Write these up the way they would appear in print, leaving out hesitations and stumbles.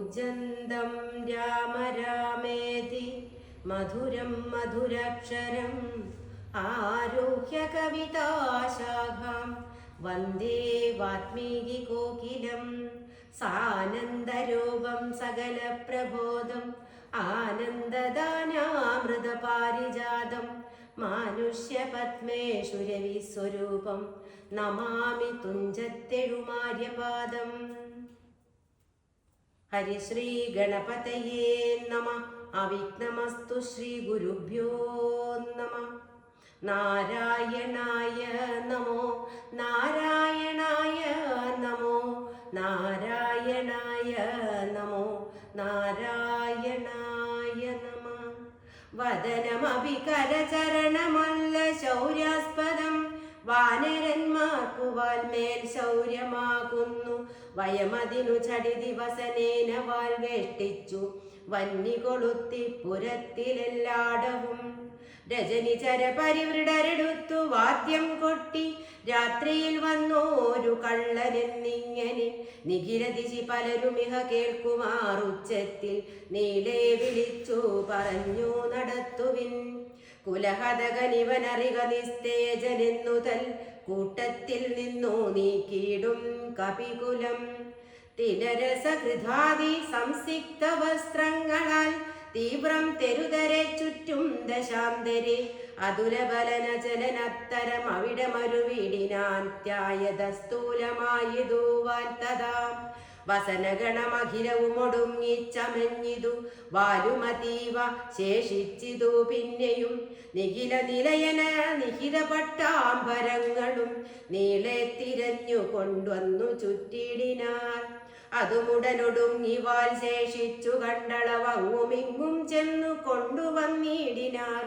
കൂജന്തം രാമ രാമേതി മധുരം മധുരാക്ഷരം ആരുഹ്യ കവിതാശാഖാം വന്ദേ വാത്മീകി കോകിലം സാനന്ദരൂപം സകല പ്രബോധം ആനന്ദദാനാമൃതപാരിജാതം മാനുഷ്യപത്മേഷുരവിസ്വരൂപം നമാമി തുഞ്ചത്തെഴുമാര്യപാദം. ഹരിശ്രീ ഗണപതയേ നമഃ. അവിഘ്നമസ്തു ശ്രീ ഗുരുഭ്യോ നമഃ. നാരായണായ നമോ നാരായണായ നമോ നാരായണായ നമോ നാരായണായ നമഃ. വദനമഭികരചരണമല്ല ശൗര്യാസ്പദം വാനരന്മാർക്കു വാൽമേൽ ശൗര്യമാകുന്നു. വയമതിനു ചടി ദിവസനേന വാൽ വേഷ്ടിച്ചു വന്നി കൊളുത്തി പുരത്തിലെല്ലാടവും. രജനിചര പരിവൃഢരെടുത്തു വാദ്യം കൊട്ടി രാത്രിയിൽ വന്നോരു കള്ളനെന്നിങ്ങനെ നിഖിലദിശി പലരുമിഹ കേൾക്കുമാറുച്ചത്തിൽ നീളെ വിളിച്ചു പറഞ്ഞു നടത്തുവിൻ. കുലഹതകനിവനറിക നിസ്തേജനെന്നുതൽ കൂട്ടത്തിൽ നിന്നു നീക്കിയിടും കപികുലം. തിലരസകൃതാദി സംസിക്ത വസ്ത്രങ്ങളാൽ തീവ്രം തെരുതരെ ചുറ്റും ദശാന്തരെ അതുലബലനചലനത്തരം അവിടെ മരുവീടിനാത്യായതസ്ഥൂലമായതു വാൽത്തതാം. വസനഗണമഖിലവും ഒടുങ്ങിച്ചമഞ്ഞിതു വാലുമതീവ ശേഷിച്ചിതു പിന്നെയും. നിഖില നിലയന നിഹിത പട്ടാംബരങ്ങളും നീളെ തിരഞ്ഞു കൊണ്ടുവന്നു ചുറ്റിടിനാർ. അതുമുടനൊടുങ്ങി വാൽ ശേഷിച്ചു കണ്ടളവങ്ങുമിങ്ങും ചെന്നു കൊണ്ടുവന്നിടിനാർ.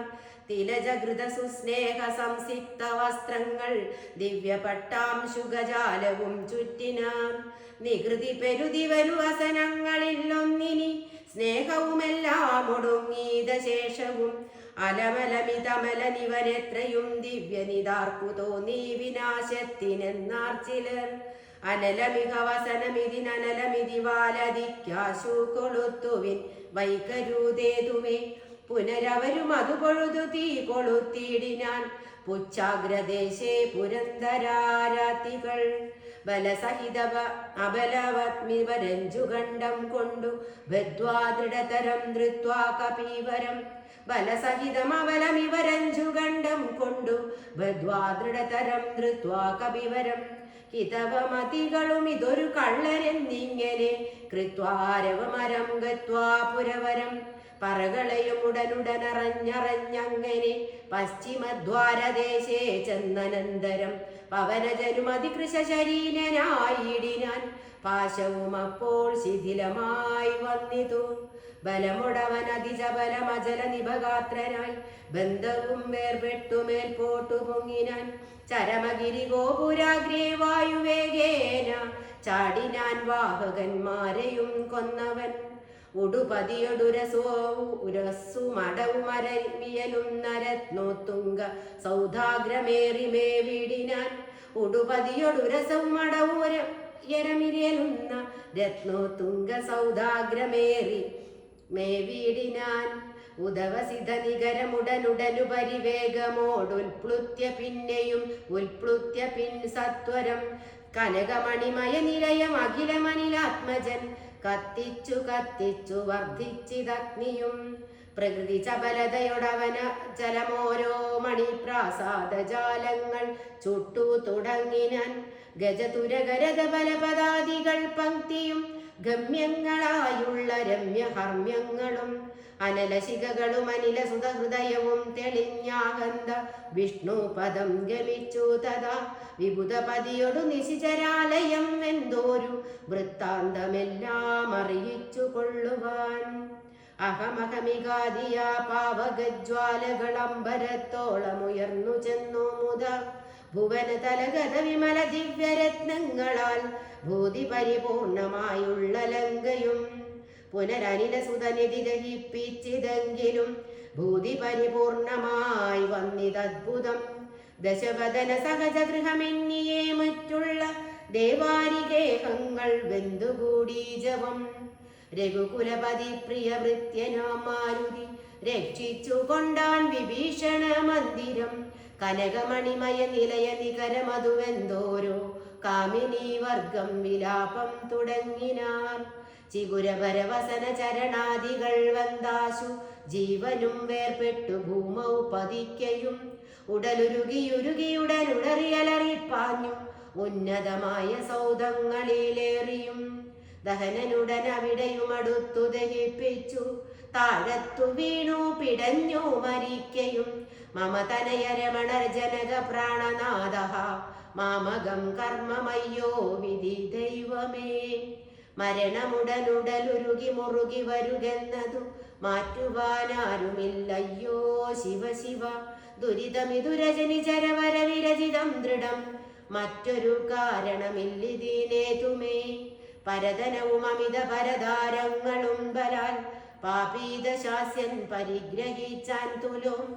തിലജകൃത സുസ്നേഹ സംസിക്ത വസ്ത്രങ്ങൾ ദിവ്യപട്ടാംശുഗജാലവും ചുറ്റിനാർ. നികൃതി പെരുതിവരു വസനങ്ങളിലൊന്നിനി സ്നേഹവുമെല്ലാം ഒടുങ്ങീത ശേഷവും. അലമലമിതമലനിവനെത്രയും ദിവ്യനിതാർക്കു തോന്നി വിനാശത്തിനെന്നാർ ചിലർ. അനലമിക വസനമിതിനനലമിതി വാലതിക്കാശു കൊളുത്തുവിൻ വൈകരൂതേതുമേ. പുനരവരും അതു പൊഴുതു തീ കൊളുത്തിയിടിനാൻ പുച്ഛാഗ്രദേശേ പുരന്തരാരാതികൾ. ബലസഹിത അബലവത്മിവരഞ്ജുഗണ്ഡം കൊണ്ടു ബദ്ധ്വാ ദൃഢതരം ധൃത്വാ കപീവരം. ബലസഹിതമബലമിവരഞ്ജുഗണ്ഡം കൊണ്ടു ബദ്ധ്വാ ദൃഢതരം ധൃത്വാ കപിവരം. ഹിതവമതികളും ഇതൊരു കള്ളനെന്നിങ്ങനെ കൃത്വാരവമരം ഗത്വാ പുരവരം. പറകളയും ഉടനുടനറഞ്ഞറഞ്ഞങ്ങനെ പശ്ചിമദ്വാരദേശേ ചെന്നനന്തരം പവനജനുമതികൃശ ശരീരനായിടിനാൻ. പാശവും അപ്പോൾ ശിഥിലമായി വന്നിതു. ബലമുടവനതിജബലമജല നിഭഗാത്രനായി ബന്ധവും വേർപെട്ടു മേൽപോട്ടു പൊങ്ങിനാൻ. ചരമഗിരി ഗോപുരാഗ്രേ വായുവേഗേന ചാടിനാൻ വാഹകന്മാരെയും കൊന്നവൻ. ഉടുപതിയൊടുരസുമടവുമരമിയലും നരത്നോത്തുങ്ക സൗധാഗ്രമേറിമേ വീടിനാൻ. ഉടുപതിയൊടുരസവുമടവുരമിരലുന്ന രത്നോത്തുങ്ക സൗധാഗ്രമേറി മേ വീടിനാൻ. ഉദവസിത നികരമുടനുടനു പരിവേഗമോടുൽപ്ലുത്യ പിന്നെയും ഉൽപ്ലുത്യ പിൻ സത്വരം. കനകമണിമയ നിലയം അഖിലമനിലാത്മജൻ കത്തിച്ചു കത്തിച്ചു വർദ്ധിച്ചിതഗ്നിയും. പ്രകൃതി ചപലതയൊടവന ജലമോരോ മണിപ്രാസാദജാലങ്ങൾ ചുട്ടു തുടങ്ങിനാൻ. ഗജതുരകരത ബലപദാദികൾ പങ്ക്തിയും ഗമ്യങ്ങളായുള്ള രമ്യഹർമ്മ്യങ്ങളും. അനലശിഖകളും അനില സുതഹൃദയവും തെളിഞ്ഞാകന്ത വിഷ്ണു പദം ഗമിച്ചു തഥാ. വിബുധപതിയൊടു നിശിചരാലയം എന്തോരു വൃത്താന്തമെല്ലാം അറിയിച്ചു കൊള്ളുവാൻ. അഹമഹമികാദിയ പാവകജ്വാലകളമ്പരത്തോളമുയർന്നു ചെന്നു മുത. ഭുവന തലഗത വിമല ദിവ്യരത്നങ്ങളാൽ ഭൂതി പരിപൂർണമായുള്ള ലങ്കയും. പുനരനിലസുതനിധി ദഹിപ്പിച്ചിതെങ്കിലും ഭൂതി പരിപൂർണമായി വന്നിതദ്ഭുതം. ദശവദന സഹജഗൃഹമെന്നിയേ മറ്റുള്ള ദേവാരികേഹങ്ങൾ വെന്തുകൂടി ജവം. രഘുകുലപതി പ്രിയവൃത്യനാം മാരുതി രക്ഷിച്ചു കൊണ്ടാൻ വിഭീഷണ മന്ദിരം. കനകമണിമയ നിലയ നികരമതുവെന്തോരോ കാമിനി വർഗം വിലാപം തുടങ്ങിനാർ. ചിഗുരഭരവസന ചരണാദികൾ വന്ദാശു ജീവനും വേർപെട്ടു ഭൂമൗ പതിക്കയും ഉടലുരുകിയുടനുടറിയലറിപ്പാഞ്ഞു ഉന്നതമായ സൗധങ്ങളിലേറിയും. ദഹനനുടനവിടെയും അടുത്തു ദഹിപ്പിച്ചു താഴത്തു വീണു പിടഞ്ഞു മരിക്കയും. മമ തനയരമണർ ജനക പ്രാണനാഥ മാമകം കർമ്മമയ്യോ വിധി ദൈവമേ. മരണമുടനുടലുരുകി മുറുകി വരുകെന്നതു മാറ്റുവാനാരുമില്ലയ്യോ ശിവ ശിവ. ദുരിതമിതുരജനി ചരവര വിരചിതം ദൃഢം മറ്റൊരു കാരണമില്ലിതീനേതുമേ. പരതനവും അമിത പരതാരങ്ങളും ബലാൽ പാപീത ശാസ്യൻ പരിഗ്രഹിച്ചാൻ തുലോം.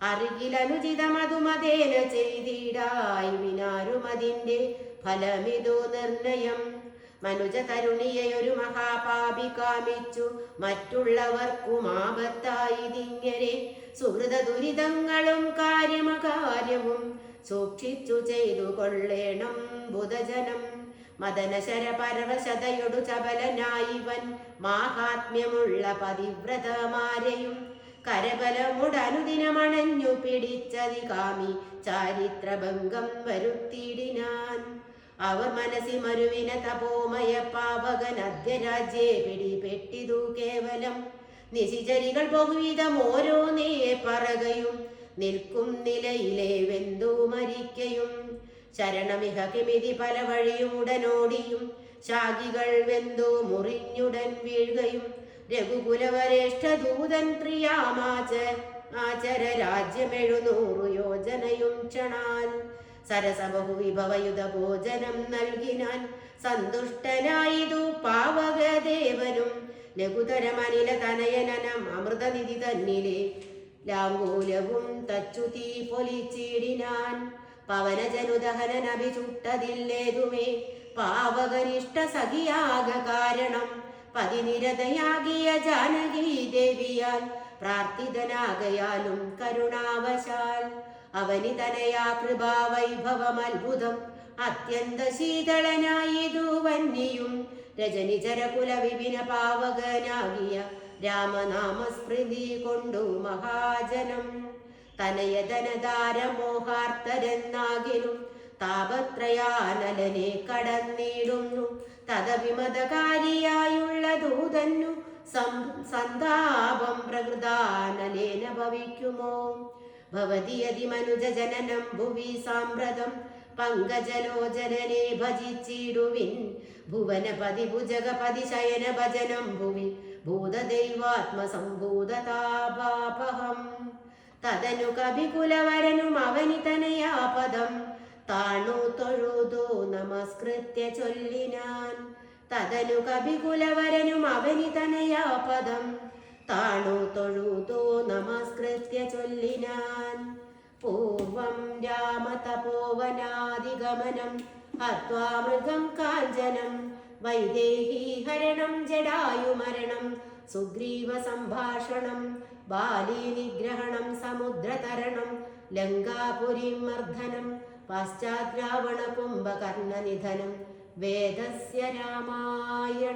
അറികിലനുചിതമതുമതേന ചെയ്തിടായി വിനാരുമതിന്റെ ഫലമിതു നിർണയം. മനുജ തരുണിയൊരു മഹാപാപി കാമിച്ചു മറ്റുള്ളവർക്കും ആപത്തായിതിങ്ങനെ. സുഹൃത ദുരിതങ്ങളും കാര്യമകാര്യവും സൂക്ഷിച്ചു ചെയ്തു കൊള്ളേണം ബുധജനം. മദനശര പരവശതയൊടു ചപലനായിവൻ മാഹാത്മ്യമുള്ള പതിവ്രതമാരെയും കരബലമുടനുദിനമണഞ്ഞു പിടിച്ചതി കാമി ചാരിത്രഭംഗം വരുത്തിയിടിനാൻ. അവർ മനസ്സി മരുവിന തപോമയ പാവകൻ അദ്യരാജ്യേ പിടിപെട്ടിതു കേവലം. നിശിചരികൾ ബഹുവിധം ഓരോന്നേ പറകയും നിൽക്കും നിലയിലെ വെന്തു മരിക്കയും. ശരണമിഹ കിമിതി പല വഴിയും ഉടനോടിയും ശാഖികൾ വെന്തു മുറിഞ്ഞുടൻ വീഴുകയും. രഘുകുലവരേഷ്ഠദൂതൻ ആചര രാജ്യം 700 യോജനയും ക്ഷണാൽ. സരസബഹുവിഭവയുധ ഭോജനം നൽകിനാൻ സന്തുഷ്ടനായിതു പാവകദേവനും. ലഘുതരമനില തനയനനം അമൃതനിധി തന്നിലെ ലാംഗൂലവും തച്ചു തീ പൊലിച്ചിടിനാൻ. പവനജനുദഹനനഭിചുട്ടതില്ലേതുമേ പാവകരിഷ്ട സഖിയാക കാരണം. പതിനിരതയാകിയ ജാനകി ദേവിയാൽ പ്രാർത്ഥിതനാകയാലും കരുണാവശാൽ. അവനി തനയാ കൃപാവൈഭവമത്ഭുതം അത്യന്ത ശീതളനായിതു വന്യയും. രജനിചരകുല വിപിന പാവകനാകിയ രാമനാമസ്മൃതി കൊണ്ടു മഹാജനം. തനയധനധാരമോഹാർത്തരെന്നാകിലും താപത്രയാനലനെ കടന്നിടുന്നു. തദവിമതകാരിയായുള്ള ദൂതന്നു സന്താപം പ്രകൃതാനലേന ഭവിക്കുമോ. ഭവതിയതി മനുജ ജനനം ഭുവി സാമ്പ്രതം പങ്കജലോചനനെ ഭജിച്ചിടുവിൻ. ഭുവനപതി ഭുജഗപതി ശയന ഭജനം ഭുവി ഭൂതദൈവാത്മസംഭൂതതാപാപഹം. തദനു കവികുലവരനും അവനിതനയാപദം താണു തൊഴുതു നമസ്കൃത്യ ചൊല്ലിനാൻ. തദനു കവികുലവരനും അവനിതനയാപദം താണു തൊഴുതു നമസ്കൃത്യ ചൊല്ലിനാൻ. പൂർവം രാമതപോവനാദിഗമനം ഹത്വാ മൃഗം കാഞ്ചനം. വൈദേഹി ഹരണം ജടായുമരണം സുഗ്രീവ സംഭാഷണം. ബാലി നിഗ്രഹണം സമുദ്രതരണം ലങ്കാപുരി മർദ്ദനം. പശ്ചാത് രാവണ കുംഭകർണ നിധനം. വേദസ്യ രാമായണം.